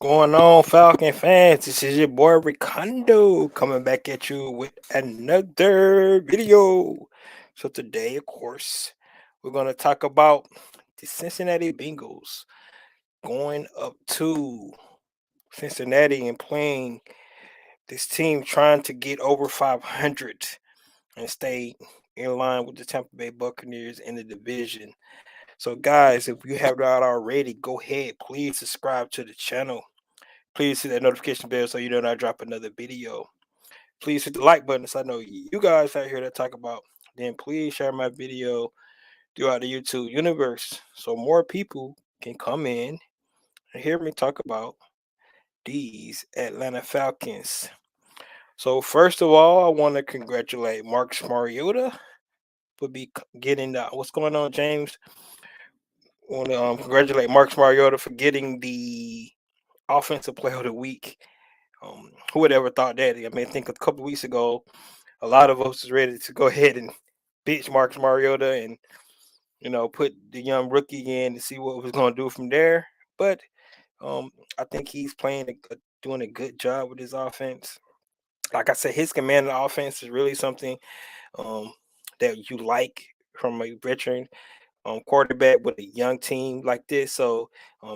Going on, Falcon fans? This is your boy Recondo coming back at you with another video. So today, of course, we're going to talk about the Cincinnati Bengals going up to Cincinnati and playing this team trying to get over 500 and stay in line with the Tampa Bay Buccaneers in the division. So guys, if you have not already, go ahead, please subscribe to the channel. Please hit that notification bell so you know when I drop another video. Please hit the like button so I know you guys out here to talk about. Then please share my video throughout the YouTube universe so more people can come in and hear me talk about these Atlanta Falcons. So first of all, I want to congratulate Marcus Mariota for getting the what's going on, James. I want to congratulate Marcus Mariota for getting the offensive player of the week. Who would ever thought that? I mean, I think a couple weeks ago, a lot of us was ready to go ahead and bitch Marcus Mariota and put the young rookie in to see what was going to do from there. But I think he's doing a good job with his offense. Like I said, his command of the offense is really something um, that you like from a veteran quarterback with a young team like this. So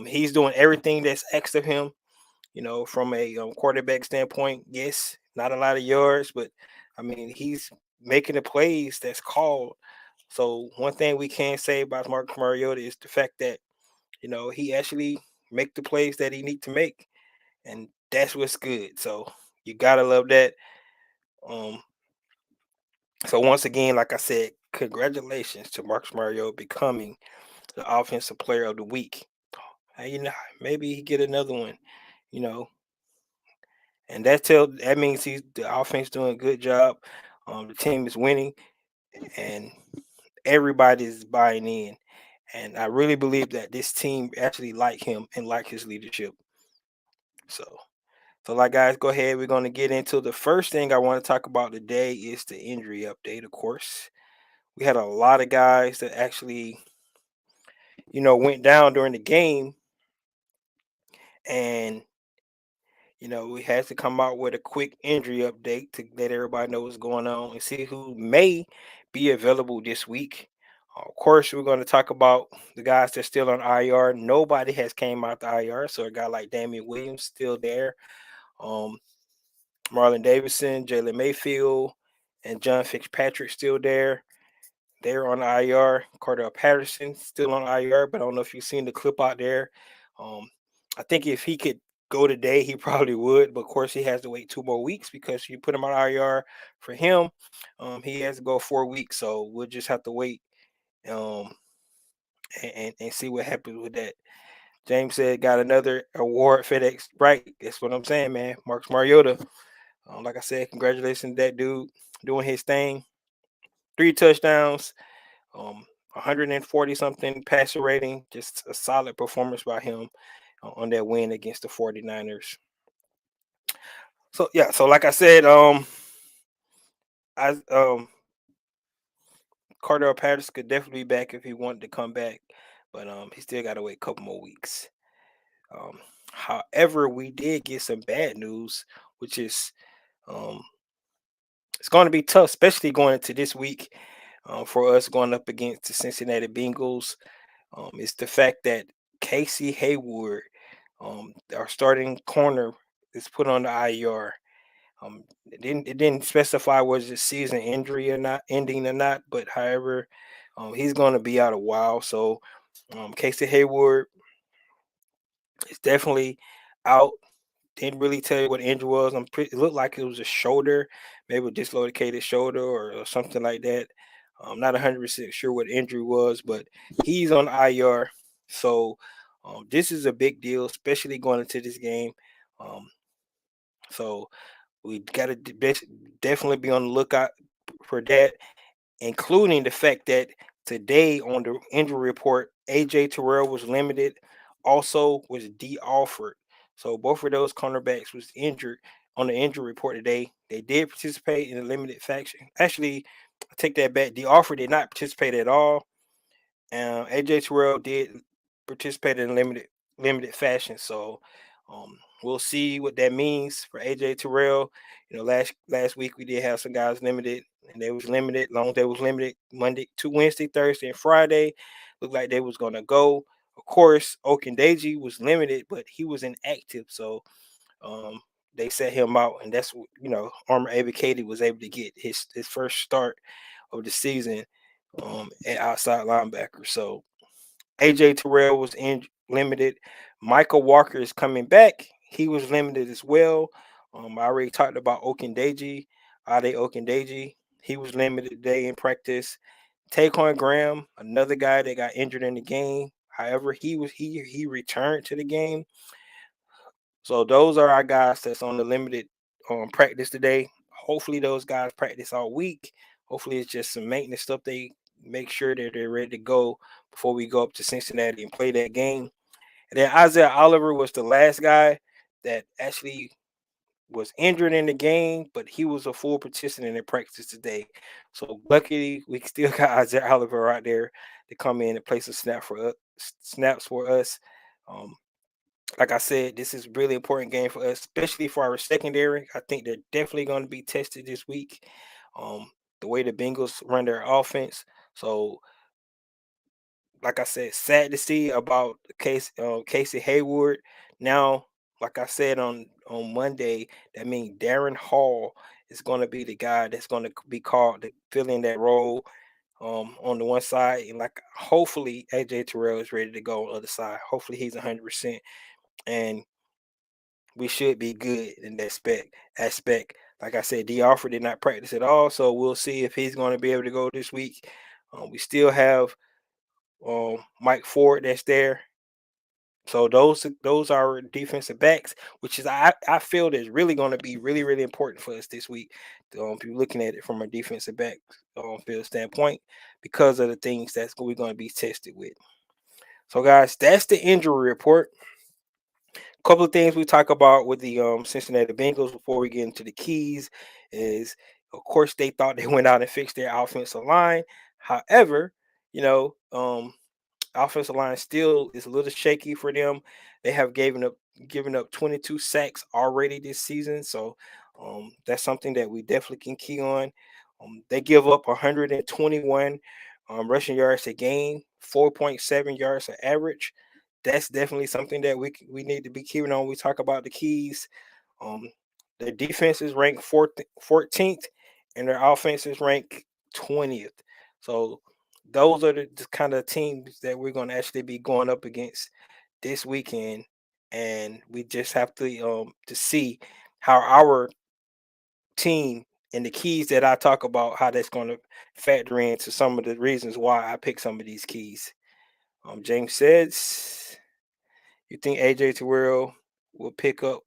he's doing everything that's asked of him. From a quarterback standpoint, yes, not a lot of yards, but I mean, he's making the plays that's called. So one thing we can say about Marcus Mariota is the fact that he actually make the plays that he need to make, and that's what's good. So you gotta love that. Um, so once again, like I said, congratulations to Marcus Mariota becoming the offensive player of the week. Hey, maybe he get another one. You know, and that means the offense doing a good job. The team is winning, and everybody is buying in. And I really believe that this team actually like him and like his leadership. So, like guys, go ahead. We're going to get into the first thing I want to talk about today is the injury update. Of course, we had a lot of guys that actually, went down during the game, and we had to come out with a quick injury update to let everybody know what's going on and see who may be available this week. Of course, we're going to talk about the guys that's still on IR. Nobody has came out the IR, so a guy like Damian Williams still there. Um, Marlon Davidson, Jalen Mayfield, and John Fitzpatrick still there. They're on IR. Cordell Patterson still on IR, but I don't know if you've seen the clip out there. Um, I think if he could go today, he probably would. But of course, he has to wait 2 more weeks because you put him on IR for him. He has to go 4 weeks, so we'll just have to wait um, and see what happens with that. James said got another award FedEx. Right, that's what I'm saying, man. Marcus Mariota. Like I said, congratulations to that dude doing his thing. 3 touchdowns, 140 something passer rating. Just a solid performance by him on that win against the 49ers. So yeah, so like I said, I Cordell Patterson could definitely be back if he wanted to come back, but he still got to wait a couple more weeks. Um, However, we did get some bad news, which is um, it's going to be tough, especially going into this week for us going up against the Cincinnati Bengals. It's the fact that Casey Hayward, our starting corner, is put on the IR. It didn't specify was it season injury or not, ending or not, but however, he's going to be out a while. So Casey Hayward is definitely out. Didn't really tell you what the injury was. It looked like it was a shoulder, maybe a dislocated shoulder or something like that. I'm not 100% sure what the injury was, but he's on IR. So this is a big deal, especially going into this game. Um, so we got to definitely be on the lookout for that, including the fact that today on the injury report, AJ Terrell was limited, also was de-offered. So both of those cornerbacks was injured on the injury report today. They did participate in a limited faction. Actually, I take that back. De-offer did not participate at all. AJ Terrell did participate in limited fashion. So We'll see what that means for AJ Terrell. Last week we did have some guys limited, and they was limited. Long as they was limited Monday to Wednesday, Thursday, and Friday. Looked like they was gonna go. Of course, Okendeji was limited, but he was inactive, so um, they set him out, and that's what Armor Abikadi was able to get his first start of the season at outside linebacker. So AJ Terrell was limited. Michael Walker is coming back. He was limited as well. I already talked about Okendeji, Ade Okendeji. He was limited today in practice. Taquan Graham, another guy that got injured in the game. However, he returned to the game. So those are our guys that's on the limited practice today. Hopefully those guys practice all week. Hopefully it's just some maintenance stuff. They make sure that they're ready to go before we go up to Cincinnati and play that game. And then Isaiah Oliver was the last guy that actually was injured in the game, but he was a full participant in practice today. So luckily we still got Isaiah Oliver out there to come in and play some snaps for us. Um, like I said, this is a really important game for us, especially for our secondary. I think they're definitely going to be tested this week. The way the Bengals run their offense. So, like I said, sad to see about Casey Hayward. Now, like I said on Monday, that means Darren Hall is going to be the guy that's going to be called to fill in that role on the one side, and like hopefully AJ Terrell is ready to go on the other side. Hopefully he's 100%, and we should be good in that aspect. Like I said, D. Alford did not practice at all, so we'll see if he's going to be able to go this week. We still have Mike Ford that's there. So those are defensive backs, which is I feel is really going to be really important for us this week. If you're looking at it from a defensive back field standpoint, because of the things that's we're going to be tested with. So guys, that's the injury report. Couple of things we talk about with the Cincinnati Bengals before we get into the keys is, of course, they thought they went out and fixed their offensive line. However, you know, offensive line still is a little shaky for them. They have given up 22 sacks already this season, so that's something that we definitely can key on. They give up 121 rushing yards a game, 4.7 yards an average. That's definitely something that we need to be keeping on. We talk about the keys. Um, their defense is ranked 14th, and their offense is ranked 20th. So those are the kind of teams that we're going to actually be going up against this weekend, and we just have to see how our team and the keys that I talk about, how that's going to factor into some of the reasons why I pick some of these keys. James says, "You think AJ Terrell will pick up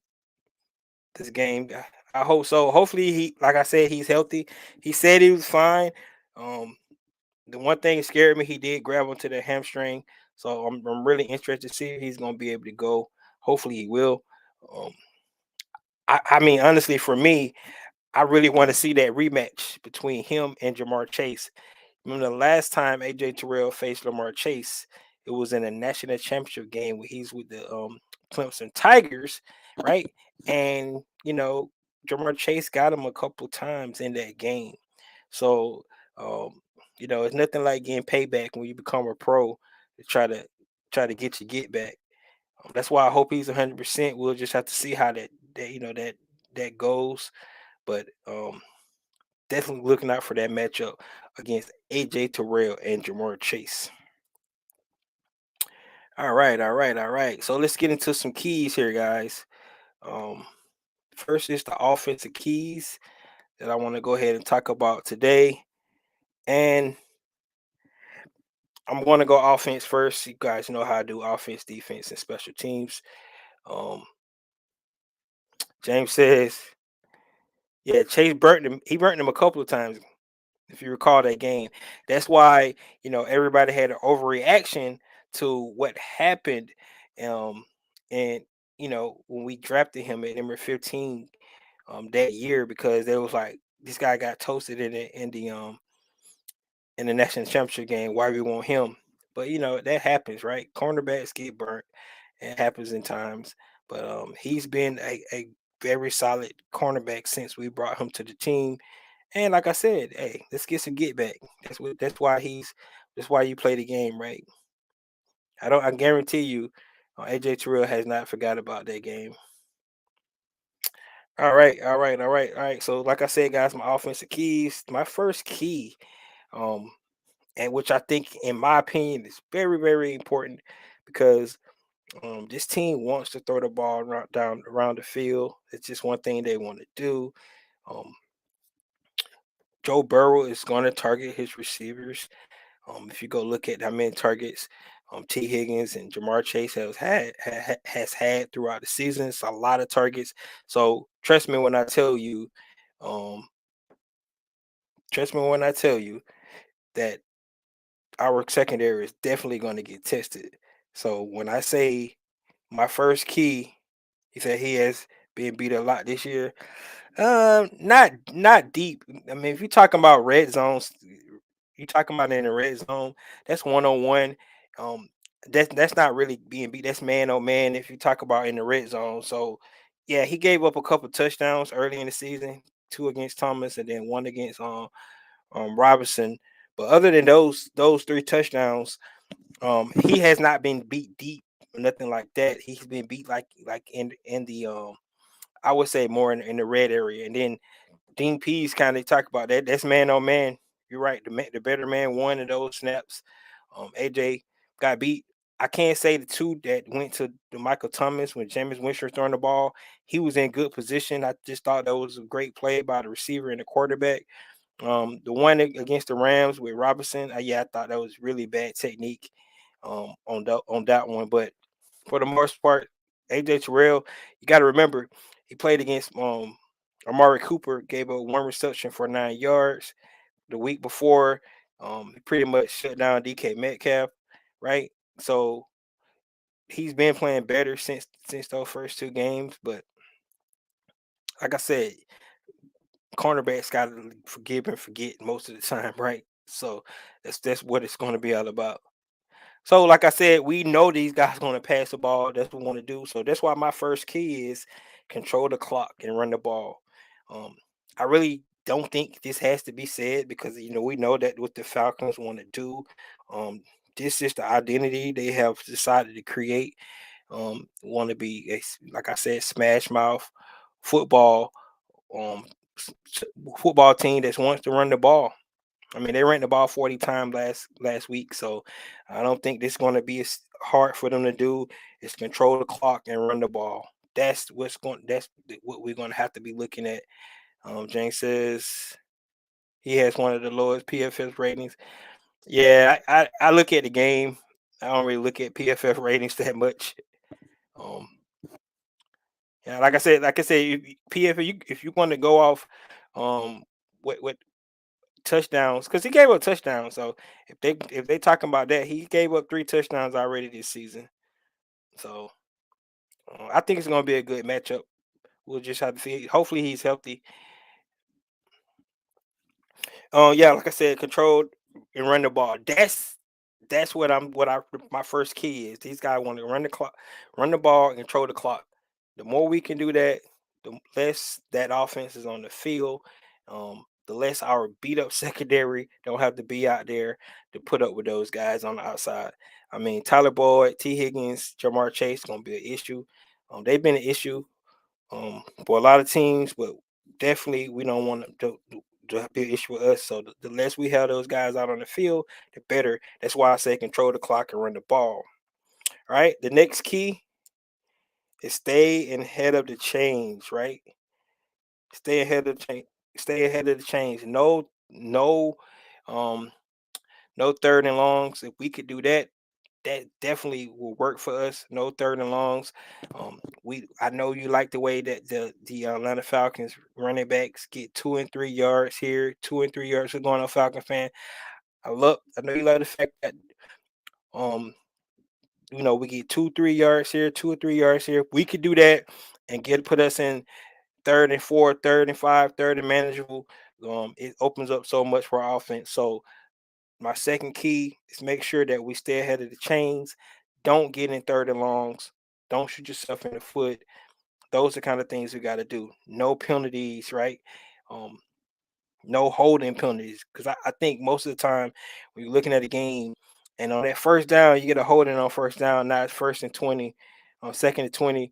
this game?" I hope so. Hopefully, like I said, he's healthy. He said he was fine. Um, the one thing that scared me, he did grab onto the hamstring. So I'm really interested to see if he's going to be able to go. Hopefully, he will. Um, I mean, honestly, for me, I really want to see that rematch between him and Jamar Chase. Remember the last time AJ Terrell faced Lamar Chase, it was in a national championship game where he's with the Clemson Tigers, right? And Jamar Chase got him a couple times in that game. So it's nothing like getting payback when you become a pro to try to get your get back. That's why I hope he's 100%. We'll just have to see how that goes. But definitely looking out for that matchup against AJ Terrell and Jamar Chase. All right, all right, all right. So let's get into some keys here, guys. Um, First is the offensive keys that I want to go ahead and talk about today. And I'm going to go offense first. You guys know how I do offense, defense, and special teams. Um, James says, yeah, Chase burnt him. He burnt him a couple of times, if you recall that game. That's why everybody had an overreaction to what happened, um, and when we drafted him at number 15 that year, because they was like, this guy got toasted in the national championship game. Why we want him? But that happens, right? Cornerbacks get burnt. It happens in times. But he's been a very solid cornerback since we brought him to the team. And like I said, hey, let's get some get back. That's why you play the game, right? I guarantee you, AJ Terrell has not forgot about that game. All right, all right, all right, all right. So like I said, guys, my offensive keys. My first key, um, and which I think, in my opinion, is very, very important because this team wants to throw the ball down around the field. It's just one thing they want to do. Um, Joe Burrow is going to target his receivers. If you go look at how many targets T. Higgins and Jamar Chase has had throughout the season, it's a lot of targets. So um, trust me when I tell you that our secondary is definitely going to get tested. So when I say my first key, he said he has been beat a lot this year. Not deep. I mean, if you're talking about red zones, you talking about in the red zone, that's 1-on-1. Um, that's not really being beat. That's man on man if you talk about in the red zone. So yeah, he gave up a couple touchdowns early in the season, two against Thomas and then one against Robinson. But other than those three touchdowns, he has not been beat deep or nothing like that. He's been beat like in the I would say more in the red area. And then Dean Pease kind of talk about that. That's man on man. You're right. The better man won in those snaps. AJ got beat. I can't say the two that went to the Michael Thomas when James Winston throwing the ball. He was in good position. I just thought that was a great play by the receiver and the quarterback. The one against the Rams with Robinson, yeah, I thought that was really bad technique on that one. But for the most part, AJ Terrell, you got to remember he played against Amari Cooper, gave up one reception for 9 yards. The week before, he pretty much shut down DK Metcalf, right? So he's been playing better since those first two games. But like I said, cornerbacks got to forgive and forget most of the time, right? So that's what it's going to be all about. So, like I said, we know these guys going to pass the ball. That's what we want to do. So that's why my first key is control the clock and run the ball. Um, I really don't think this has to be said because we know that what the Falcons want to do. Um, this is the identity they have decided to create. Want to be like I said, smash mouth football. Um, Football team that wants to run the ball. I mean, they ran the ball 40 times last week, so I don't think this is going to be as hard for them to do. Is control the clock and run the ball. That's what we're going to have to be looking at. James says he has one of the lowest PFF ratings. Yeah, I look at the game. I don't really look at PFF ratings that much. Um, yeah, like I said, PFF, if you want to go off, what touchdowns, because he gave up touchdowns. So if they talking about that, he gave up three touchdowns already this season. So I think it's going to be a good matchup. We'll just have to see. Hopefully he's healthy. Yeah, like I said, controlled and run the ball. That's what I my first key is. These guys want to run the clock, run the ball, and control the clock. The more we can do that, the less that offense is on the field. The less our beat up secondary don't have to be out there to put up with those guys on the outside. I mean, Tyler Boyd, T. Higgins, Jamar Chase gonna be an issue. They've been an issue for a lot of teams, but definitely we don't want to be an issue with us. So the less we have those guys out on the field, the better. That's why I say control the clock and run the ball. All right. The next key is stay ahead of the change. Right. Stay ahead of the change. Stay ahead of the change. Um, no third and longs. If we could do that, that definitely will work for us. No third and longs. I know you like the way that the Atlanta Falcons running backs get 2 and 3 yards here, 2 and 3 yards. We're going on Falcon fan. I know you love the fact that um we get 2 3 yards here, 2 or 3 yards here. We could do that and put us in third and four, third and five, third and manageable. It opens up so much for our offense. So my second key is make sure that we stay ahead of the chains. Don't get in third and longs. Don't shoot yourself in the foot. Those are kind of things we got to do. No penalties, right? Um, no holding penalties. Because I think most of the time when you're looking at a game and on that first down, you get a holding on first down, not first and 20, on second and 20,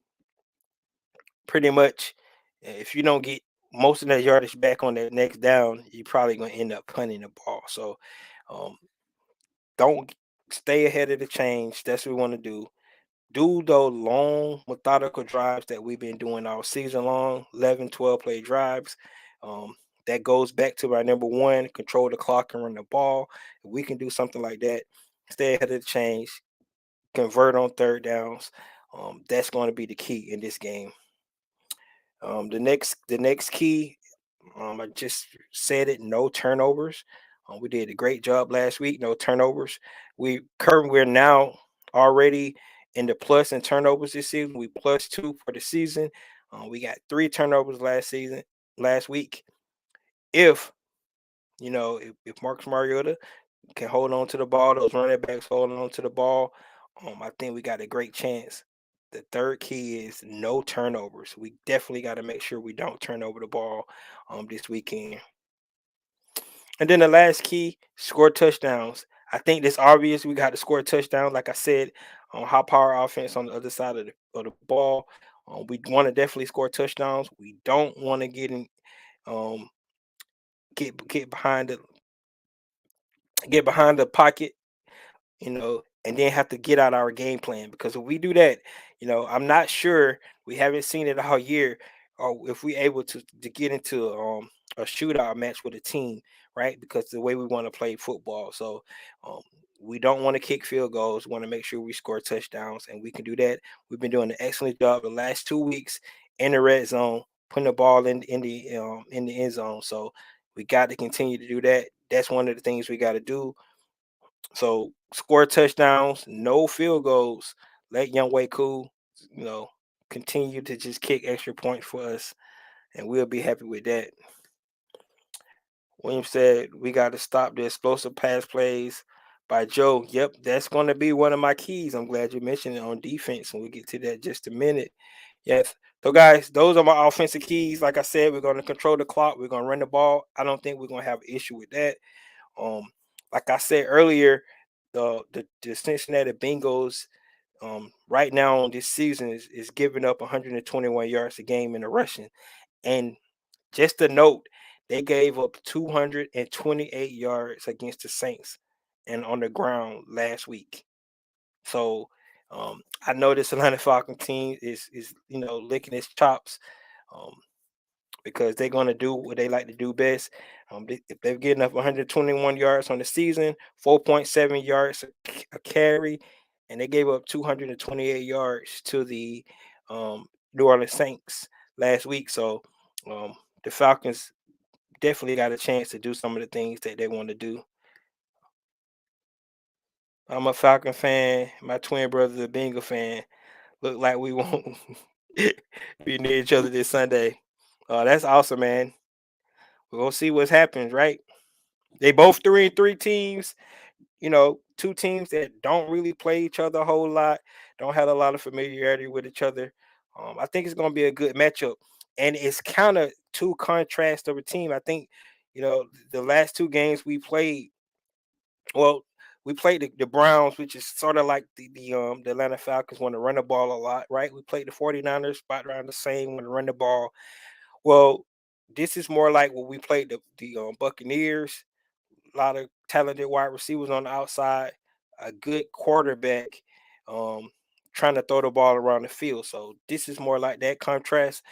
pretty much. If you don't get most of that yardage back on that next down, you're probably going to end up punting the ball. So um, don't stay ahead of the change. That's what we want to do. Do those long methodical drives that we've been doing all season long, 11, 12 play drives. Um, that goes back to our number one, control the clock and run the ball. If we can do something like that, stay ahead of the change, convert on third downs. That's going to be the key in this game. The next key, I just said it, no turnovers. We did a great job last week, no turnovers. We're now already in the plus in turnovers this season. We plus two for the season. We got three turnovers last week. If if Marcus Mariota can hold on to the ball, those running backs holding on to the ball, I think we got a great chance. The third key is no turnovers. We definitely got to make sure we don't turn over the ball this weekend. And then the last key, score touchdowns. I think it's obvious we got to score touchdowns. Like I said, on high power offense on the other side of the ball. We want to definitely score touchdowns. We don't want to um, get behind the pocket, and then have to get out our game plan. Because if we do that, I'm not sure, we haven't seen it all year, or if we able to get into a shootout match with a team, right? Because the way we want to play football, so um, we don't want to kick field goals. We want to make sure we score touchdowns, and we can do that. We've been doing an excellent job the last 2 weeks in the red zone, putting the ball in the end zone. So we got to continue to do that. That's one of the things we got to do. So score touchdowns, no field goals. Let Young Way Cool, you know, continue to just kick extra points for us, and we'll be happy with that. William said we got to stop the explosive pass plays by Joe. Yep, that's going to be one of my keys. I'm glad you mentioned it on defense, and we'll get to that in just a minute. Yes. So, guys, those are my offensive keys. Like I said, we're going to control the clock. We're going to run the ball. I don't think we're going to have an issue with that. Um, like I said earlier, the Cincinnati Bengals right now on this season is giving up 121 yards a game in the rushing. And just a note, they gave up 228 yards against the Saints and on the ground last week. So I know this Atlanta Falcon team is licking its chops. Um, because they're going to do what they like to do best. If they're getting up 121 yards on the season, 4.7 yards a carry, and they gave up 228 yards to the New Orleans Saints last week. So um, the Falcons definitely got a chance to do some of the things that they want to do. I'm a Falcon fan. My twin brother's a Bengal fan. Look like we won't be near each other this Sunday. That's awesome, man. We're gonna see what happens, right? They both 3-3 teams, two teams that don't really play each other a whole lot, don't have a lot of familiarity with each other. I think it's gonna be a good matchup. And it's kind of two contrasts of a team. I think, the last two games we played, well, we played the Browns, which is sort of like the Atlanta Falcons want to run the ball a lot, right? We played the 49ers, spot around the same, want to run the ball. Well, this is more like when we played the Buccaneers. A lot of talented wide receivers on the outside, a good quarterback, um, trying to throw the ball around the field. So this is more like that contrast.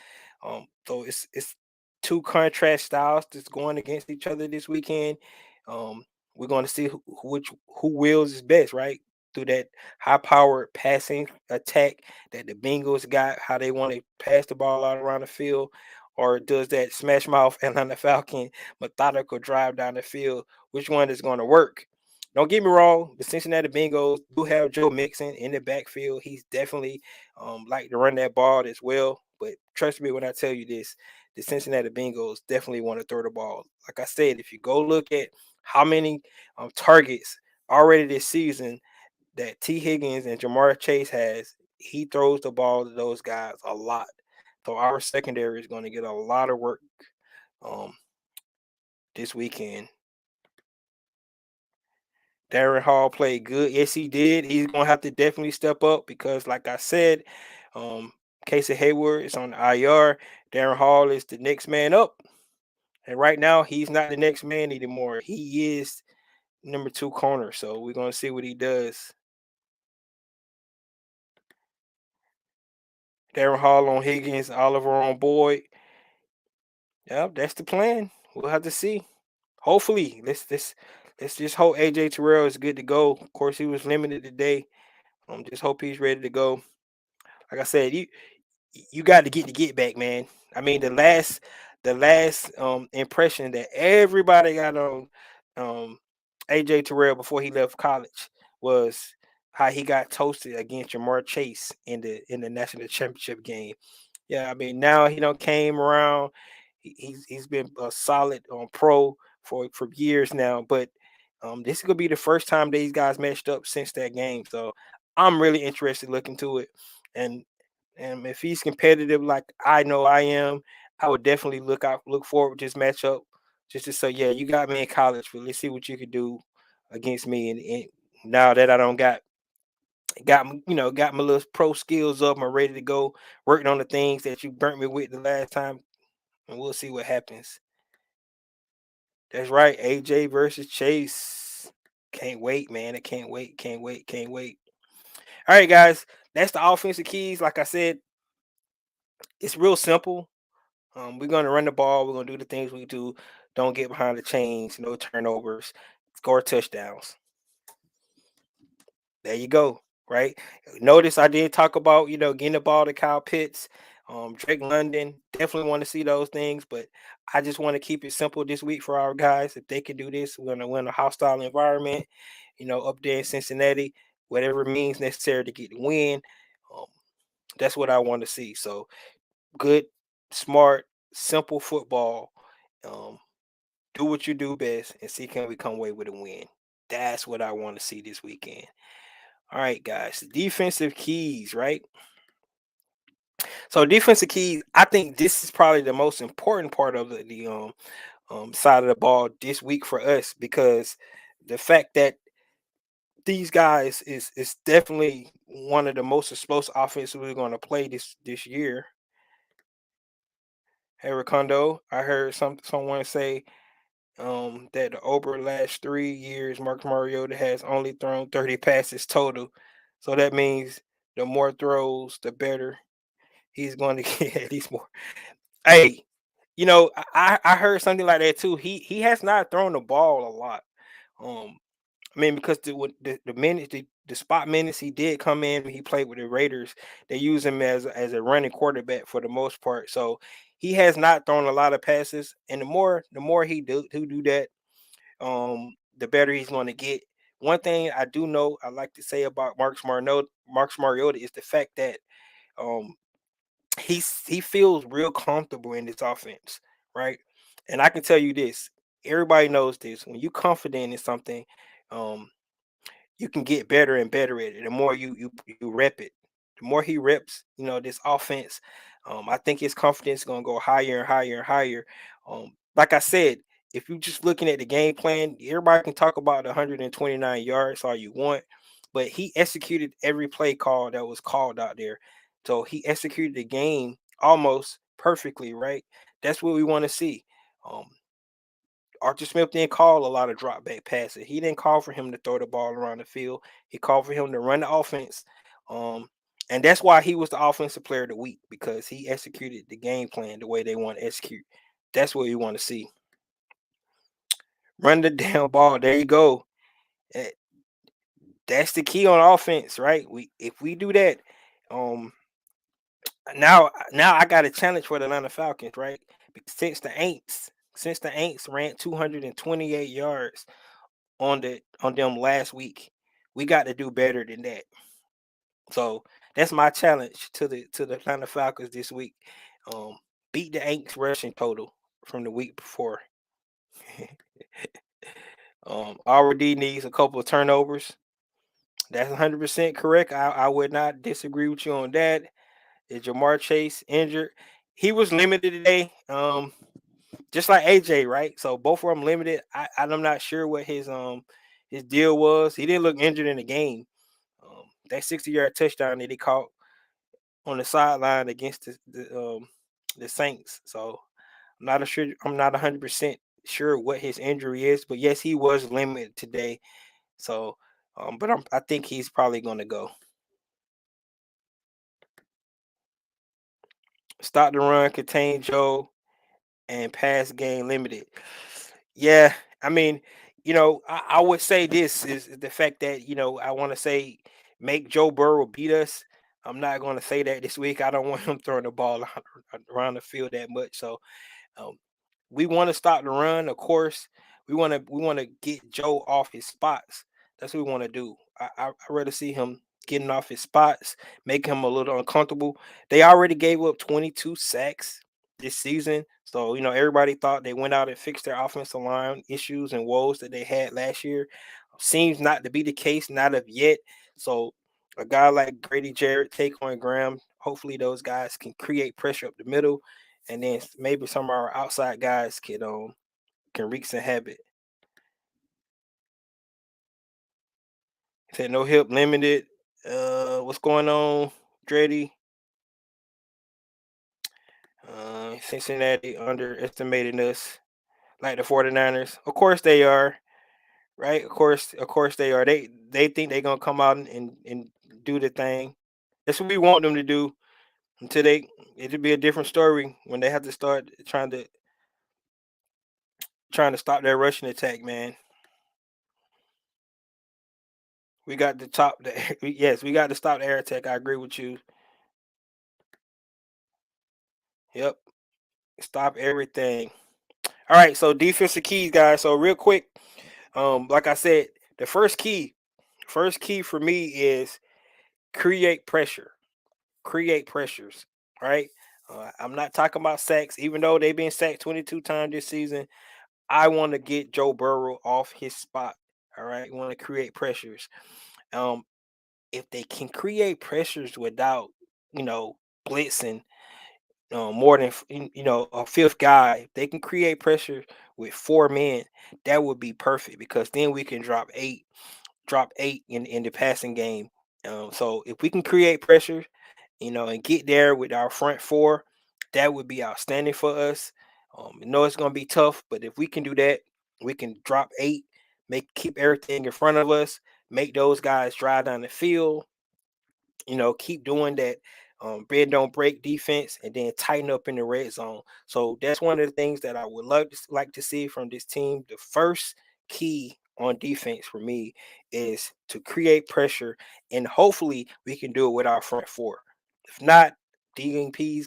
So it's two contrast styles that's going against each other this weekend. Um, we're going to see who wills is best, right? Through that high-powered passing attack that the Bengals got, how they want to pass the ball out around the field, or does that smash mouth Atlanta Falcon methodical drive down the field? Which one is going to work? Don't get me wrong, the Cincinnati Bengals do have Joe Mixon in the backfield. He's definitely like to run that ball as well. But trust me when I tell you this, the Cincinnati Bengals definitely want to throw the ball. Like I said, if you go look at how many targets already this season that T. Higgins and Jamar Chase has, he throws the ball to those guys a lot. So our secondary is going to get a lot of work um, this weekend. Darren Hall played good. Yes, he did. He's gonna have to definitely step up because, like I said, um, Casey Hayward is on the IR. Darren Hall is the next man up, and right now he's not the next man anymore. He is number two corner. So we're gonna see what he does. Darren Hall on Higgins, Oliver on Boyd. Yep, that's the plan. We'll have to see. Hopefully, let's just hope AJ Terrell is good to go. Of course, he was limited today. Just hope he's ready to go. Like I said, you got to get back, man. I mean, the last impression that everybody got on um AJ Terrell before he left college was how he got toasted against Jamar Chase in the national championship game. Yeah, I mean now he don't came around. He's been a solid pro for years now, but this is gonna be the first time these guys matched up since that game. So I'm really interested to look into it, and if he's competitive like I know I am, I would definitely look forward to this matchup. Just to say, yeah, you got me in college, but let's see what you could do against me. And now that I don't got my little pro skills up, I'm ready to go, working on the things that you burnt me with the last time, and we'll see what happens. That's right, AJ versus Chase. Can't wait, man. I can't wait, can't wait, can't wait. All right, guys, that's the offensive keys. Like I said, it's real simple. We're gonna run the ball. We're gonna do the things we do. Don't get behind the chains. No turnovers. Score touchdowns. There you go. Right. Notice I did talk about getting the ball to Kyle Pitts, Drake London. Definitely want to see those things, but I just want to keep it simple this week for our guys. If they can do this, we're gonna win a hostile environment. Up there in Cincinnati, whatever means necessary to get the win. Um, that's what I want to see. So good, smart, simple football. Um, do what you do best and see can we come away with a win. That's what I want to see this weekend. All right, guys. Defensive keys, right? So defensive keys, I think this is probably the most important part of the side of the ball this week for us because the fact that these guys is definitely one of the most explosive offenses we're going to play this year. Hey, Recondo, I heard someone say that over the last 3 years, Marcus Mariota has only thrown 30 passes total. So that means the more throws, the better he's going to get at least more. Hey, I heard something like that too. He has not thrown the ball a lot. Um, I mean, because the minutes, the spot minutes he did come in when he played with the Raiders, they use him as a running quarterback for the most part. So he has not thrown a lot of passes, and the more he do that, the better he's going to get. One thing I do know I like to say about Marcus Mariota is the fact that um he feels real comfortable in this offense, right? And I can tell you this, everybody knows this. When you confident in something, um, you can get better and better at it. The more you rep it, the more he reps, this offense. I think his confidence is gonna go higher and higher and higher. Like I said, if you're just looking at the game plan, everybody can talk about the 129 yards all you want, but he executed every play call that was called out there. So he executed the game almost perfectly, right? That's what we want to see. Um, Arthur Smith didn't call a lot of drop back passes. He didn't call for him to throw the ball around the field. He called for him to run the offense. Um, and that's why he was the offensive player of the week because he executed the game plan the way they want to execute. That's what we want to see. Run the damn ball. There you go. Eh, That's the key on offense, right? If we do that, um, now I got a challenge for the Atlanta Falcons, right? Because since the Aints ran 228 yards on them last week. We got to do better than that. So that's my challenge to the Atlanta Falcons this week. Um, beat the Aints rushing total from the week before. RD needs a couple of turnovers. That's 100% correct. I would not disagree with you on that. Is Jamar Chase injured? He was limited today, just like AJ, right? So both of them limited. I'm not sure what his deal was. He didn't look injured in the game. That 60-yard touchdown that he caught on the sideline against the Saints. So I'm not 100% sure what his injury is, but yes, he was limited today. So, but I think he's probably going to go. Stop the run, contain Joe, and pass game limited. Yeah, I mean, I would say this is the fact that I want to say make Joe Burrow beat us. I'm not going to say that this week. I don't want him throwing the ball around the field that much. So um, we want to stop the run, of course. We want to get Joe off his spots. That's what we want to do. I rather see him getting off his spots, make him a little uncomfortable. They already gave up 22 sacks this season, so everybody thought they went out and fixed their offensive line issues and woes that they had last year. Seems not to be the case, not of yet. So a guy like Grady Jarrett, Taquan Graham, hopefully those guys can create pressure up the middle, and then maybe some of our outside guys can wreak some havoc. Said no hip limited. What's going on, Dreddy? Cincinnati underestimating us like the 49ers. Of course they are, right? Of course they are. They think they're gonna come out and do the thing. That's what we want them to do until it'll be a different story when they have to start trying to stop their rushing attack, man. We got to top the yes, we got to stop the air attack. I agree with you. Yep. Stop everything. All right, so defensive keys, guys. So real quick, like I said, the first key for me is create pressure. Create pressures. Right. I'm not talking about sacks, even though they've been sacked 22 times this season. I want to get Joe Burrow off his spot. All right. We want to create pressures. Um, if they can create pressures without, you know, blitzing more than a fifth guy, if they can create pressure with four men. That would be perfect because then we can drop eight in the passing game. So if we can create pressure, and get there with our front four, that would be outstanding for us. I know it's going to be tough, but if we can do that, we can drop eight, keep everything in front of us, make those guys drive down the field, keep doing that bend don't break defense and then tighten up in the red zone. So that's one of the things that I would like to see from this team. The first key on defense for me is to create pressure, and hopefully we can do it with our front four. If not, DNPs,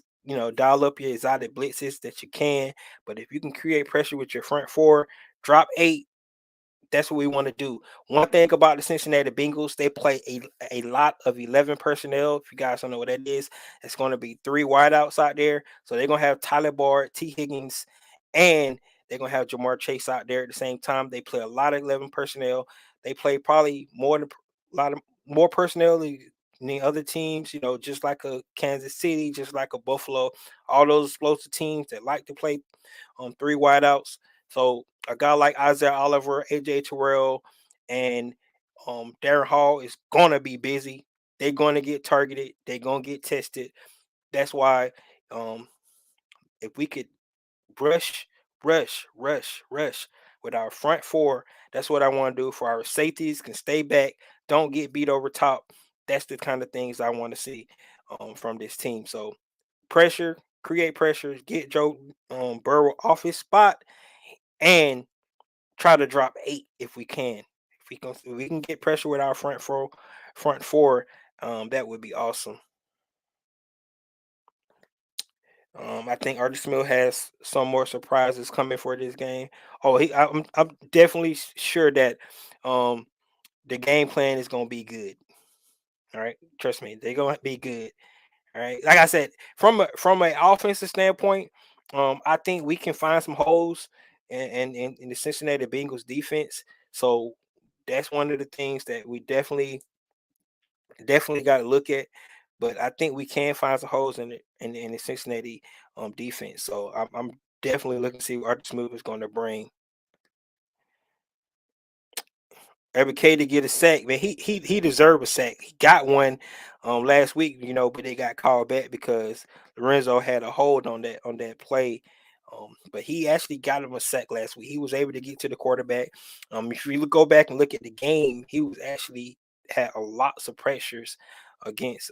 dial up your exotic blitzes that you can. But if you can create pressure with your front four, drop eight, that's what we want to do. One thing about the Cincinnati Bengals, they play a lot of 11 personnel. If you guys don't know what that is, it's going to be three wideouts out there. So they're going to have Tyler Bard, T. Higgins, and they're going to have Jamar Chase out there at the same time. They play a lot of 11 personnel. They play probably a lot of more personnel than the other teams, just like a Kansas City, just like a Buffalo, all those explosive teams that like to play on three wideouts. So a guy like Isaiah Oliver, AJ Terrell, and Darren Hall is gonna be busy. They're gonna get targeted. They're gonna get tested. That's why um, if we could rush, rush with our front four, that's what I want to do for our safeties. Can stay back, don't get beat over top. That's the kind of things I want to see from this team. So pressure, create pressure, get Joe Burrow off his spot, and try to drop eight if we can. If we can get pressure with our front four, that would be awesome. I think Artis Smith has some more surprises coming for this game. Oh, I'm definitely sure that um the game plan is gonna be good. All right, trust me, they're gonna be good. All right, like I said, from a offensive standpoint, I think we can find some holes in the Cincinnati Bengals defense. So that's one of the things that we definitely Definitely got to look at. But I think we can find some holes in it in the Cincinnati defense. So I'm definitely looking to see what Arthur Smith is going to bring. Every K to get a sack, man. He deserved a sack. He got one last week, but they got called back because Lorenzo had a hold on that play. But he actually got him a sack last week. He was able to get to the quarterback. If you go back and look at the game, he was actually had a lots of pressures against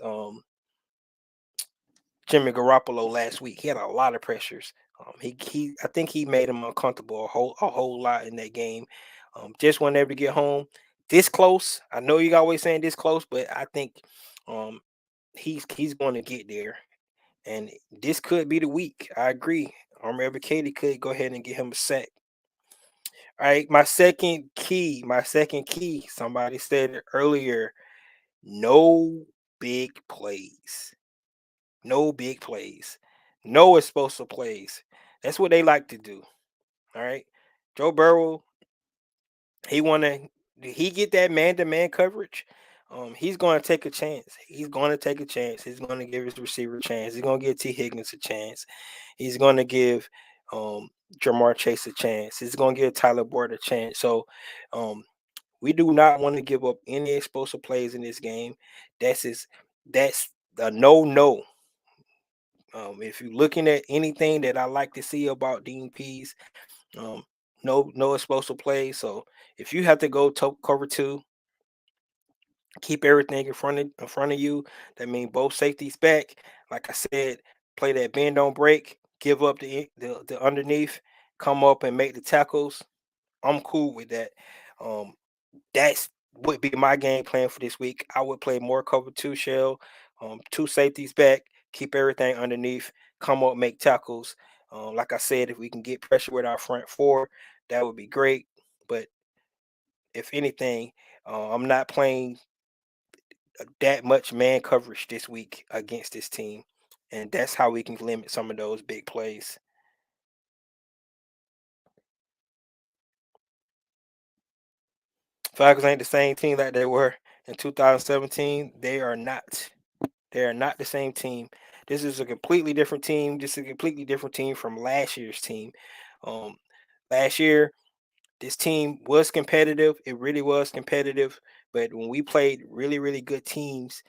Jimmy Garoppolo last week. He had a lot of pressures. He I think he made him uncomfortable a whole lot in that game. Just wasn't able to get home this close. I know you always saying this close, but I think um, he's going to get there, and this could be the week. I agree. Every Katie could go ahead and get him a sack. All right, my second key. Somebody said it earlier. No big plays. No big plays. No explosive plays. That's what they like to do. All right. Joe Burrow, he wanna he get that man-to-man coverage. He's gonna take a chance. He's gonna take a chance. He's gonna give his receiver a chance. He's gonna give T. Higgins a chance. He's gonna give Jamar Chase a chance. He's gonna give Tyler Boyd a chance. So um we do not want to give up any explosive plays in this game. That's a no. If you're looking at anything that I like to see about Dean Pease, um, no explosive plays. So if you have to go to cover two, keep everything in front of you. That means both safeties back. Like I said, play that bend don't break. Give up the underneath. Come up and make the tackles. I'm cool with that. Um, that's would be my game plan for this week. I would play more cover two shell, two safeties back, keep everything underneath, come up, make tackles. Like I said, if we can get pressure with our front four, that would be great. But if anything, I'm not playing that much man coverage this week against this team, and that's how we can limit some of those big plays. Falcons ain't the same team that they were in 2017. They are not. They are not the same team. This is a completely different team. This is a completely different team from last year's team. Um, Last year, this team was competitive. It really was competitive. But when we played really, really good teams,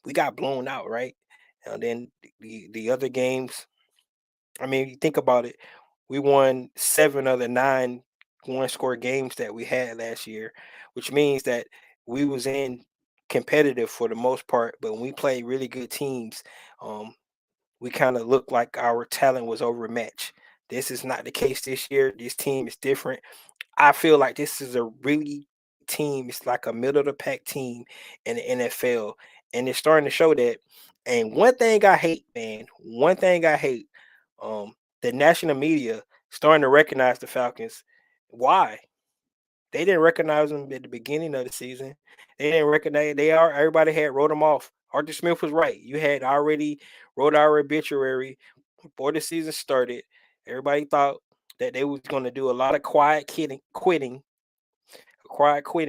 we got blown out, right? And then the other games, I mean, you think about it, we won 7 of the 9 one-score games that we had last year, which means that we was in competitive for the most part. But when we played really good teams, um, we kind of looked like our talent was overmatched. This is not the case this year. This team is different. I feel like this is a really team. It's like a middle of the pack team in the NFL, and it's starting to show that. And one thing I hate, man, one thing I hate, the national media starting to recognize the Falcons. Why? They didn't recognize them at the beginning of the season. They didn't recognize they are everybody had wrote them off. Arthur Smith was right. You had already wrote our obituary before the season started. Everybody thought that they was going to do a lot of quiet quitting,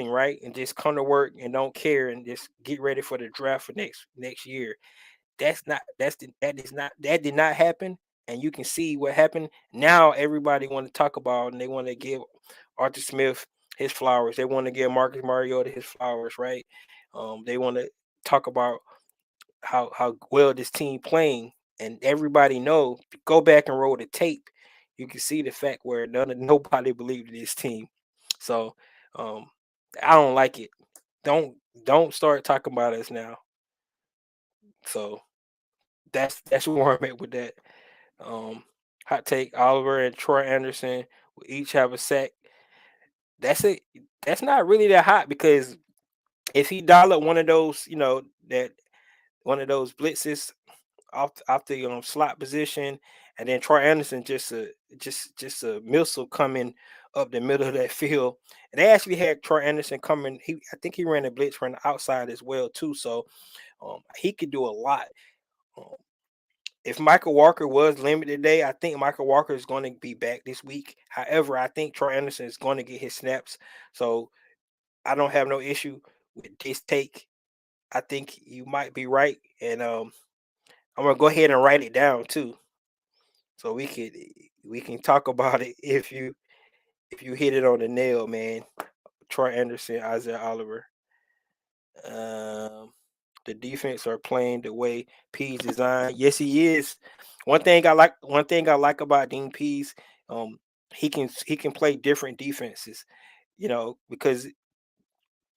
right? And just come to work and don't care and just get ready for the draft for next year. That did not happen. And you can see what happened. Now everybody want to talk about and they want to give Arthur Smith his flowers. They want to give Marcus Mariota his flowers, right? They want to talk about how well this team playing, and everybody know. Go back and roll the tape. You can see the fact where nobody believed in this team. So um, I don't like it. Don't don't start talking about us now. So that's where I'm at with that. Um, Hot take: Oliver and Troy Anderson will each have a sack. That's it. That's not really that hot because if he dial up one of those, that one of those blitzes off the slot position, and then Troy Anderson just a missile coming up the middle of that field. And they actually had Troy Anderson coming. I think he ran a blitz from the outside as well too. So he could do a lot. Um, if Michael Walker was limited today, I think Michael Walker is going to be back this week. However, I think Troy Anderson is going to get his snaps. So I don't have no issue with this take. I think you might be right, and I'm gonna go ahead and write it down too, so we can talk about it if you hit it on the nail, man. Troy Anderson, Isaiah Oliver. Um, the defense are playing the way P's designed. Yes, he is. One thing I like about Dean Pease, um, he can play different defenses. Because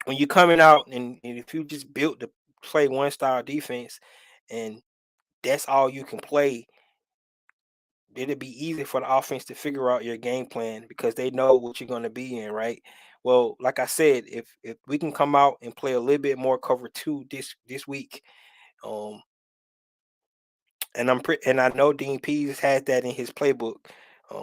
when you're coming out and if you just built to play one style defense and that's all you can play, it'll be easy for the offense to figure out your game plan because they know what you're going to be in, right? Well, like I said, if we can come out and play a little bit more cover two this week, um, and I know Dean Pease has that in his playbook.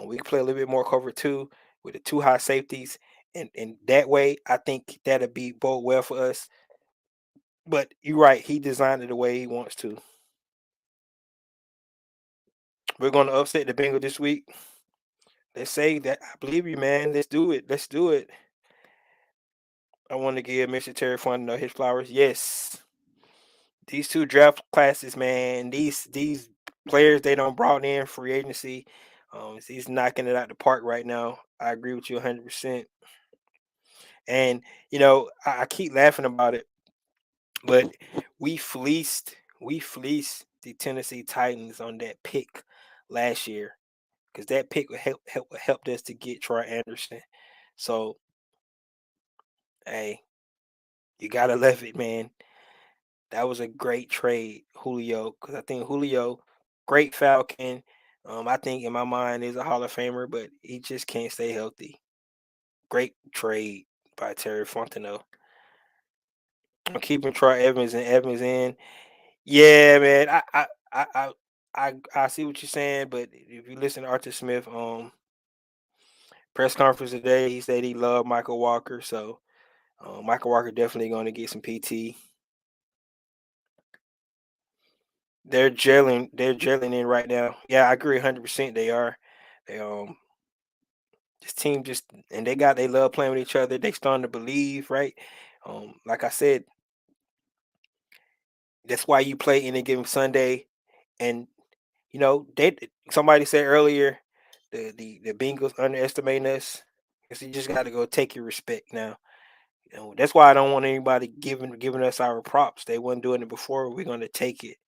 We can play a little bit more cover two with the two high safeties, and that way I think that'll be bode well for us. But you're right, he designed it the way he wants to. We're going to upset the Bengals this week. Let's say that I believe you, man. Let's do it. Let's do it. I want to give Mr. Terry Fontenot his flowers. Yes, these two draft classes, man. These players they don't brought in free agency. He's knocking it out the park right now. I agree with you 100%. And I keep laughing about it, but we fleeced the Tennessee Titans on that pick last year because that pick would helped us to get Troy Anderson. So hey, you gotta love it, man. That was a great trade, Julio, because I think Julio, great Falcon. I think in my mind is a Hall of Famer, but he just can't stay healthy. Great trade by Terry Fontenot. I'm keeping Troy Evans and Evans in. Yeah, man. I see what you're saying, but if you listen to Arthur Smith press conference today, he said he loved Michael Walker, so Michael Walker definitely going to get some PT. They're gelling in right now. Yeah, I agree 100% they are. They this team just and they love playing with each other. They starting to believe, right? Like I said, that's why you play any given Sunday. And they somebody said earlier the Bengals underestimating us. Because you just gotta go take your respect now. That's why I don't want anybody giving us our props. They weren't doing it before. We're gonna take it.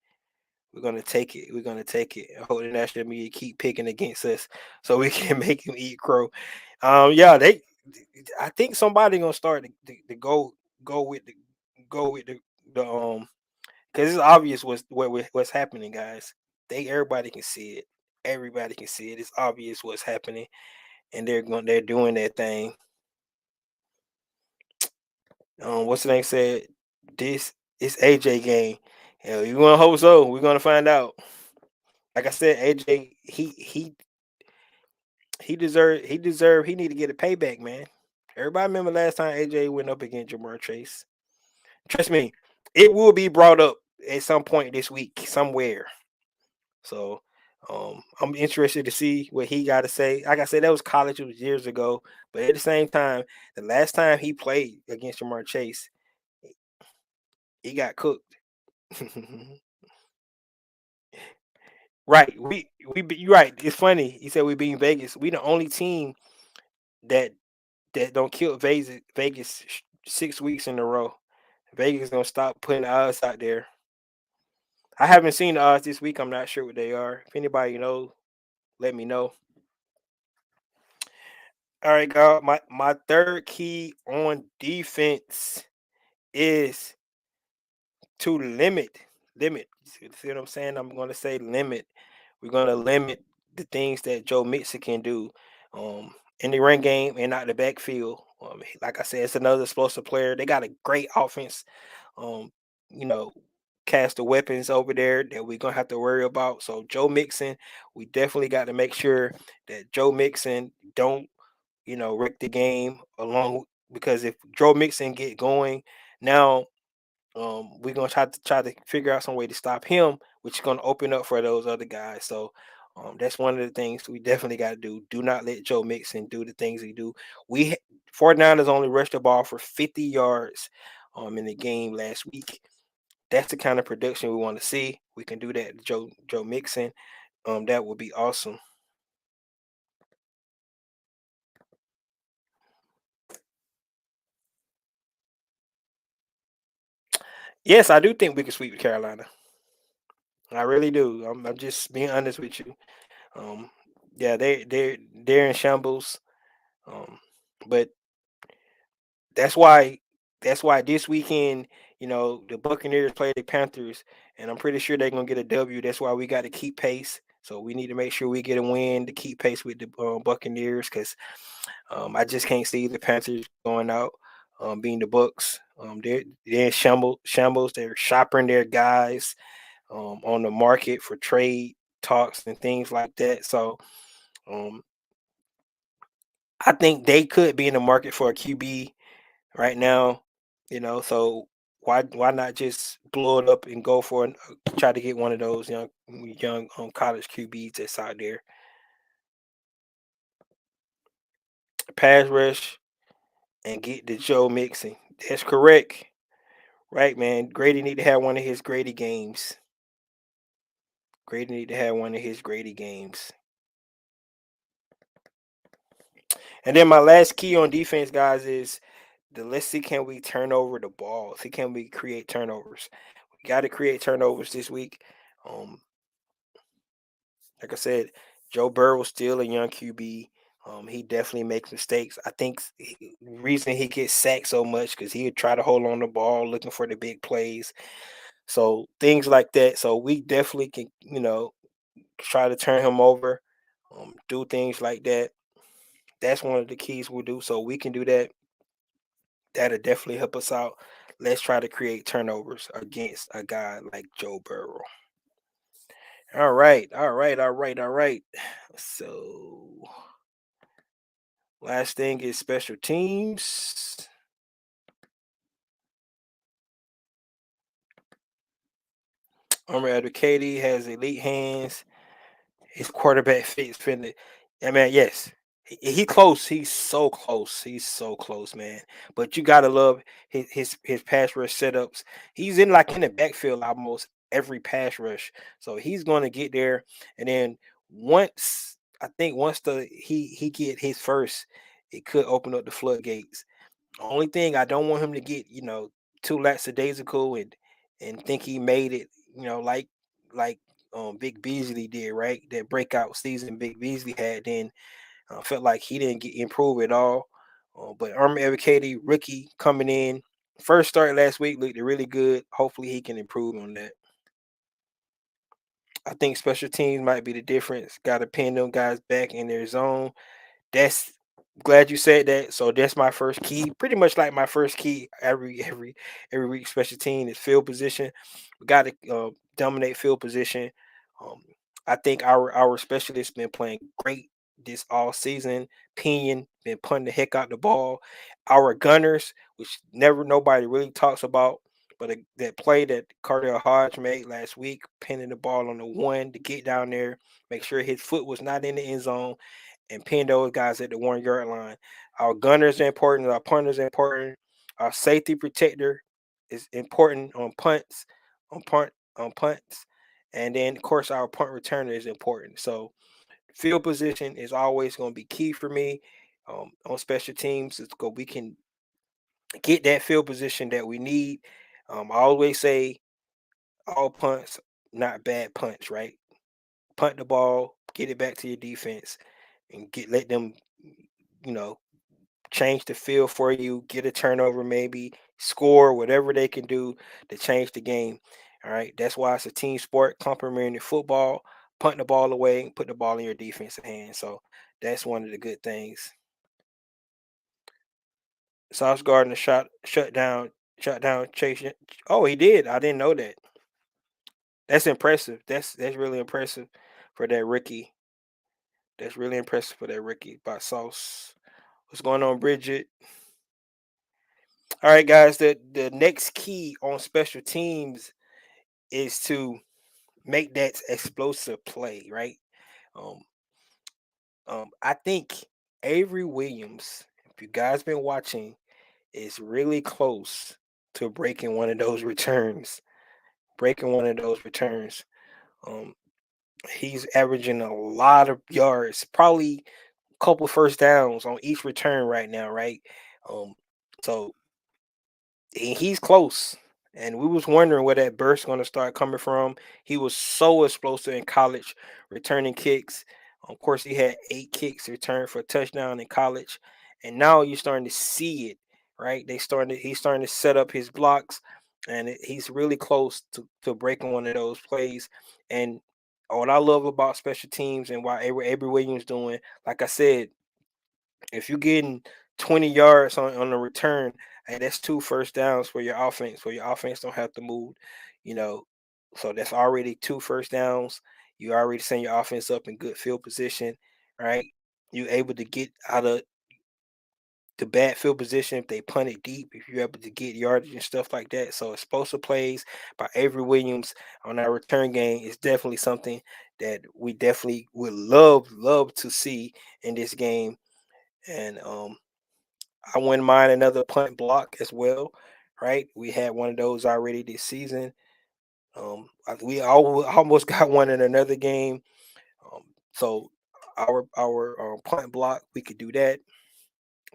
We're gonna take it. We're gonna take it. I hope the national media keep picking against us so we can make them eat crow. Yeah, they. I think somebody gonna start to go with the go with the because it's obvious what's happening, guys. Everybody can see it. Everybody can see it. It's obvious what's happening, and they're doing their thing. What's the name said? This is AJ game. Hell, you gonna hope so? We're gonna find out. Like I said, AJ, he need to get a payback, man. Everybody remember last time AJ went up against Jamar Chase. Trust me, it will be brought up at some point this week somewhere. So I'm interested to see what he got to say. Like I said, that was college, it was years ago. But at the same time, the last time he played against Jamar Chase, he got cooked. Right. You're right. It's funny. He said we beat Vegas. We the only team that don't kill Vegas 6 weeks in a row. Vegas gonna stop putting odds out there. I haven't seen the odds this week. I'm not sure what they are. If anybody knows, let me know. All right, God. My third key on defense is to limit. See what I'm saying? I'm gonna say limit. We're gonna limit the things that Joe Mixon can do. In the run game and not the backfield. Like I said, it's another explosive player. They got a great offense. Um, you know, cast of weapons over there that we're gonna have to worry about. So Joe Mixon, we definitely got to make sure that Joe Mixon don't wreck the game along because if Joe Mixon get going now, we're gonna try to figure out some way to stop him, which is gonna open up for those other guys. So that's one of the things we definitely got to do. Do not let Joe Mixon do the things he do. 49ers only rushed the ball for 50 yards in the game last week. that's the kind of production we want to see. We can do that, Joe Mixon. That would be awesome. Yes, I do think we can sweep Carolina. I really do. I'm just being honest with you. Um, yeah, they're in shambles. Um, but that's why that's why this weekend, the Buccaneers play the Panthers, and I'm pretty sure they're gonna get a W. That's why we got to keep pace. So we need to make sure we get a win to keep pace with the Buccaneers, because I just can't see the Panthers going out, being the Bucks. They're in shambles. They're shopping their guys on the market for trade talks and things like that. So um, I think they could be in the market for a QB right now. So why not just blow it up and go for try to get one of those young college QBs that's out there. Pass rush and get the Joe Mixon. That's correct. Right, man. Grady need to have one of his Grady games. Grady need to have one of his Grady games. And then my last key on defense, guys, is let's see, can we turn over the ball? See, can we create turnovers? We got to create turnovers this week. Um, like I said, Joe Burrow's still a young QB. He definitely makes mistakes. I think the reason he gets sacked so much because he would try to hold on the ball, looking for the big plays. So things like that. So we definitely can, try to turn him over, do things like that. That's one of the keys we'll do. So we can do that. That'll definitely help us out. Let's try to create turnovers against a guy like Joe Burrow. All right, all right, all right, all right. So last thing is special teams. Armor Advocate has elite hands. His quarterback fits finna. I mean, yes, he close. He's so close. He's so close, man. But you gotta love his pass rush setups. He's in the backfield almost every pass rush, so he's gonna get there. And then once he get his first, it could open up the floodgates. Only thing I don't want him to get, too lackadaisical and think he made it, like Big Beasley did, right? That breakout season Big Beasley had, then felt like he didn't get improve at all. But Armor Evacati, rookie coming in, first start last week looked really good. Hopefully he can improve on that. I think special teams might be the difference. Got to pin them guys back in their zone. That's Glad you said that. So that's my first key. Pretty much like my first key every week. Special team is field position. We got to dominate field position. Um, I think our specialists been playing great this all season. Pinion been punting the heck out the ball. Our gunners, which never nobody really talks about, but that play that Cardell Hodge made last week, pinning the ball on the one to get down there, make sure his foot was not in the end zone and pin those guys at the 1 yard line. Our gunners are important. Our punters are important. Our safety protector is important on punts, and then of course our punt returner is important. So field position is always going to be key for me on special teams. It's go we can get that field position that we need. I always say all punts, not bad punts, right? Punt the ball, get it back to your defense, and let them, you know, change the field for you, get a turnover, maybe score, whatever they can do to change the game. All right. That's why it's a team sport, complementing football, punt the ball away, and put the ball in your defensive hand. So that's one of the good things. Sauce Gardner shut down Chase. Oh, he did. I didn't know that. That's impressive. That's really impressive for that rookie. That's really impressive for that rookie by Sauce. What's going on, Bridget? All right, guys. The next key on special teams is to make that explosive play, right? Um, I think Avery Williams, if you guys been watching, is really close to breaking one of those returns. breaking one of those returns. Um, he's averaging a lot of yards, probably a couple first downs on each return right now, right? Um, so he's close. And we was wondering where that burst going to start coming from. He was so explosive in college, returning kicks. Of course, he had 8 kicks returned for a touchdown in college, and now you're starting to see it. Right? He's starting to set up his blocks, and he's really close to breaking one of those plays. And what I love about special teams and why Avery Williams doing, like I said, if you're getting 20 yards on the return, hey, that's 2 first downs for your offense, where your offense don't have to move, you know. So that's already 2 first downs. You already send your offense up in good field position, right? You're able to get out of the bad field position if they punt it deep, if you're able to get yardage and stuff like that. So explosive plays by Avery Williams on our return game is definitely something that we definitely would love to see in this game. And I wouldn't mind another punt block as well, right? We had one of those already this season. We almost got one in another game. Um, so our punt block, we could do that.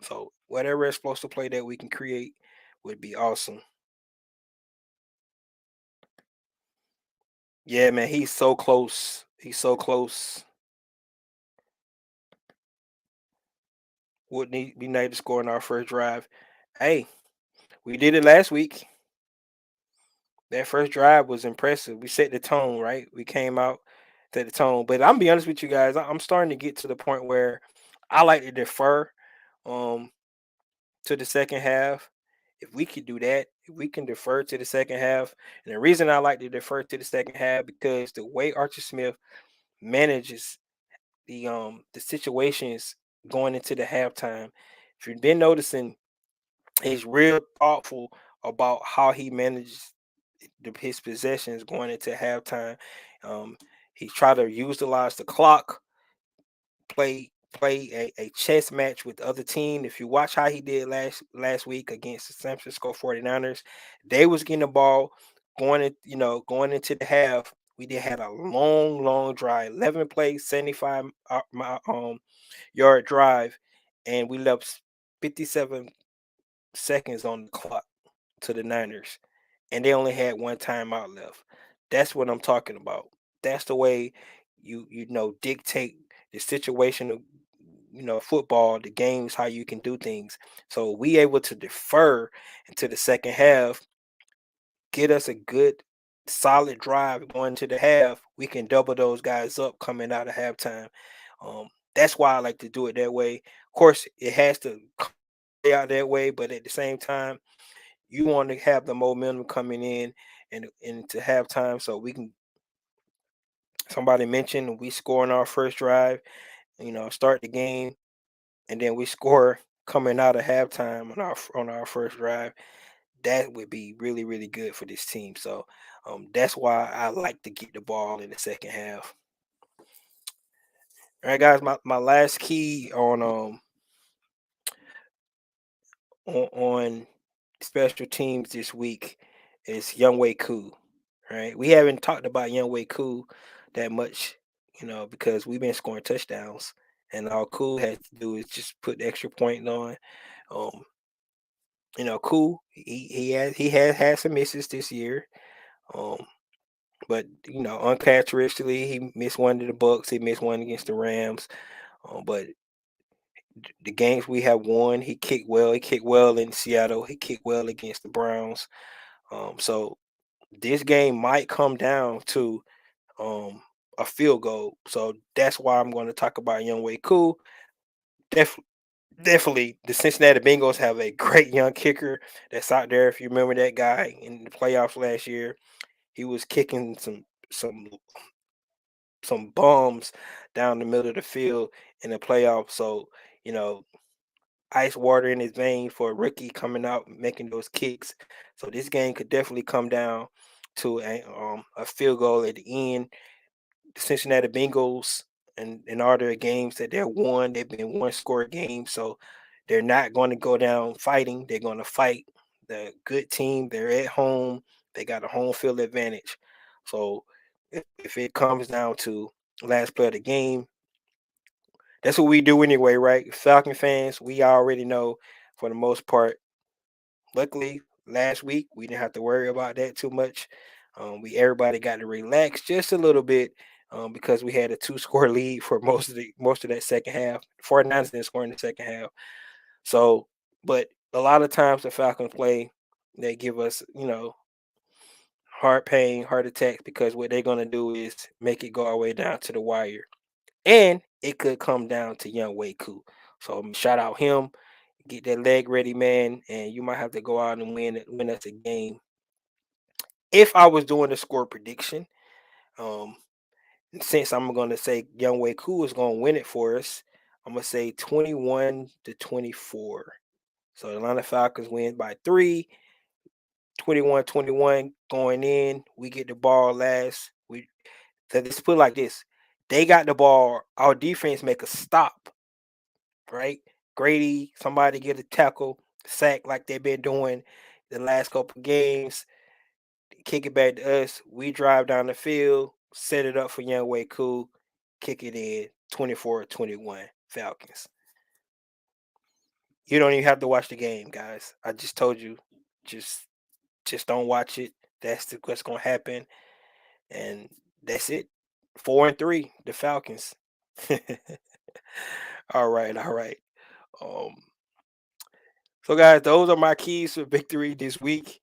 So whatever explosive play that we can create would be awesome. Yeah, man, he's so close. He's so close. Would need be nice to score in our first drive. Hey, we did it last week. That first drive was impressive. We set the tone, right? We came out, set the tone. But I'm be honest with you guys, I'm starting to get to the point where I like to defer um to the second half. If we could do that, if we can defer to the second half, and the reason I like to defer to the second half because the way Archie Smith manages the situations going into the halftime, if you've been noticing, he's real thoughtful about how he manages his possessions going into halftime. Um, he tried to utilize the clock, play a chess match with the other team. If you watch how he did last week against the San Francisco 49ers, they was getting the ball going into the half. We did had a long drive, 11 plays, 75 yard drive, and we left 57 seconds on the clock to the Niners, and they only had one timeout left. That's what I'm talking about. That's the way you dictate the situation of football, the games, how you can do things. So we able to defer into the second half, get us a good solid drive going to the half. We can double those guys up coming out of halftime. That's why I like to do it that way. Of course, it has to play out that way, but at the same time, you want to have the momentum coming in and into halftime so we can somebody mentioned we score on our first drive, start the game, and then we score coming out of halftime on our first drive. That would be really, really good for this team. So that's why I like to get the ball in the second half. All right, guys, my last key on special teams this week is Young Wei Koo. Right, we haven't talked about Young Wei Koo that much, because we've been scoring touchdowns, and all Koo has to do is just put the extra point on. Um, Koo, he has had some misses this year, um, but uncharacteristically, he missed one to the Bucks, he missed one against the Rams, but the games we have won, he kicked well. He kicked well in Seattle. He kicked well against the Browns. So this game might come down to um, a field goal. So that's why I'm going to talk about Young Wei Koo. Def- Definitely, the Cincinnati Bengals have a great young kicker that's out there. If you remember that guy in the playoffs last year, he was kicking some some bombs down the middle of the field in the playoffs. So you know, ice water in his veins for a rookie coming out making those kicks. So this game could definitely come down to a field goal at the end. The Cincinnati Bengals and in all their games that they're won, they've been one score games. So they're not going to go down fighting. They're going to fight the good team. They're at home. They got a home field advantage. So if it comes down to last play of the game, that's what we do anyway, right? Falcon fans, we already know for the most part. Luckily, last week we didn't have to worry about that too much. We everybody got to relax just a little bit because we had a two-score lead for most of that second half. 49ers didn't score in the second half. So, but a lot of times the Falcons play, they give us, heart pain, heart attacks because what they're gonna do is make it go all the way down to the wire, and it could come down to Young Wei Koo. So shout out him, get that leg ready, man, and you might have to go out and win us a game. If I was doing a score prediction, um, since I'm gonna say Young Wei Koo is gonna win it for us, I'm gonna say 21-24. So the Atlanta Falcons win by 3, 21-21 going in. We get the ball last. Let's put it like this. They got the ball. Our defense make a stop, right? Grady, somebody get a tackle, sack like they've been doing the last couple games. Kick it back to us. We drive down the field, set it up for Young Wei Koo, kick it in 24-21 Falcons. You don't even have to watch the game, guys. I just told you. Just just don't watch it. What's gonna happen. And that's it. 4-3, the Falcons. All right, all right. Um, so guys, those are my keys to victory this week.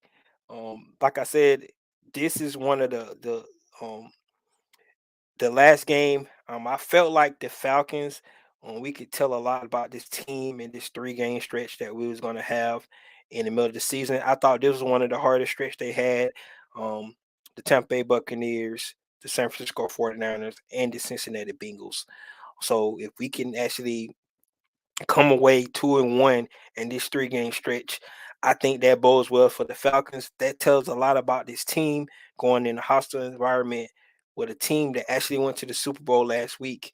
Like I said, this is one of the last game. I felt like the Falcons, we could tell a lot about this team in this 3 game stretch that we was gonna have in the middle of the season. I thought this was one of the hardest stretch they had. Um, the Tampa Bay Buccaneers, the San Francisco 49ers, and the Cincinnati Bengals. So if we can actually come away 2-1 in this 3 game stretch, I think that bodes well for the Falcons. That tells a lot about this team going in a hostile environment with a team that actually went to the Super Bowl last week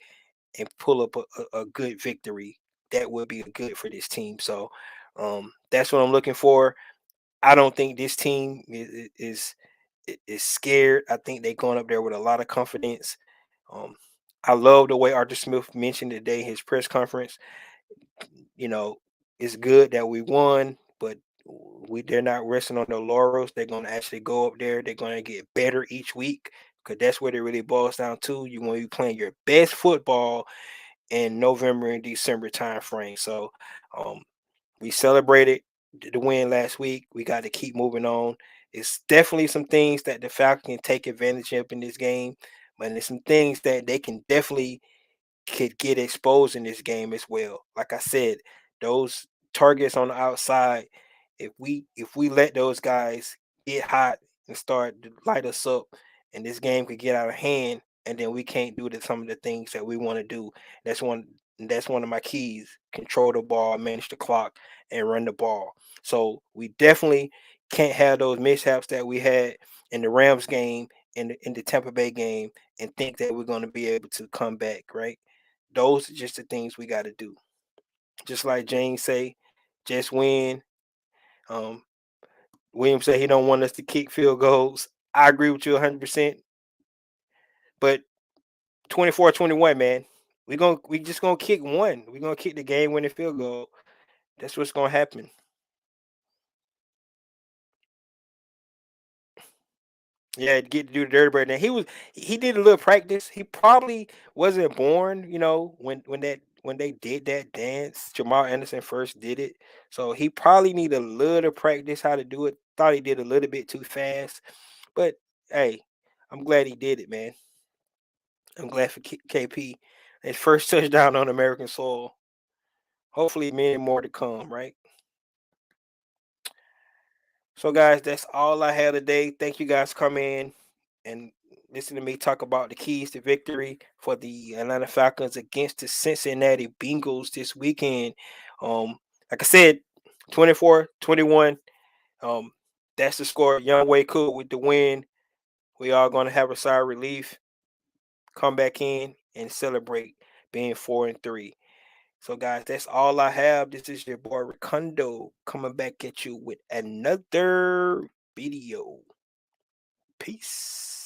and pull up a good victory. That would be good for this team. So that's what I'm looking for. I don't think this team is scared. I think they're going up there with a lot of confidence. Um, I love the way Arthur Smith mentioned today in his press conference. You know, it's good that we won, but they're not resting on their laurels. They're gonna actually go up there. They're gonna get better each week because that's what it really boils down to. You want to be playing your best football in November and December time frame. So um, we celebrated the win last week. We got to keep moving on. It's definitely some things that the Falcons can take advantage of in this game, but there's some things that they can definitely could get exposed in this game as well. Like I said, those targets on the outside, if we let those guys get hot and start to light us up, and this game could get out of hand, and then we can't do some of the things that we want to do. That's one. That's one of my keys: control the ball, manage the clock, and run the ball. So we definitely can't have those mishaps that we had in the Rams game, in the Tampa Bay game, and think that we're going to be able to come back, right? Those are just the things we got to do. Just like James say, just win. Um, William said he don't want us to kick field goals. I agree with you 100%. But 24-21, man, we just gonna kick one. We're gonna kick the game winning field goal. That's what's gonna happen. Yeah, get to do the dirty bird. Now he did a little practice. He probably wasn't born, when they did that dance. Jamal Anderson first did it, so he probably need a little practice how to do it. Thought he did a little bit too fast, but hey, I'm glad he did it, man. I'm glad for KP. His first touchdown on American soil. Hopefully, many more to come. Right. So, guys, that's all I had today. Thank you guys for coming in and listen to me talk about the keys to victory for the Atlanta Falcons against the Cincinnati Bengals this weekend. Like I said, 24-21. Um, that's the score. Young Way Cool with the win. We are going to have a sigh of relief, come back in and celebrate being 4-3. So, guys, that's all I have. This is your boy Recondo coming back at you with another video. Peace.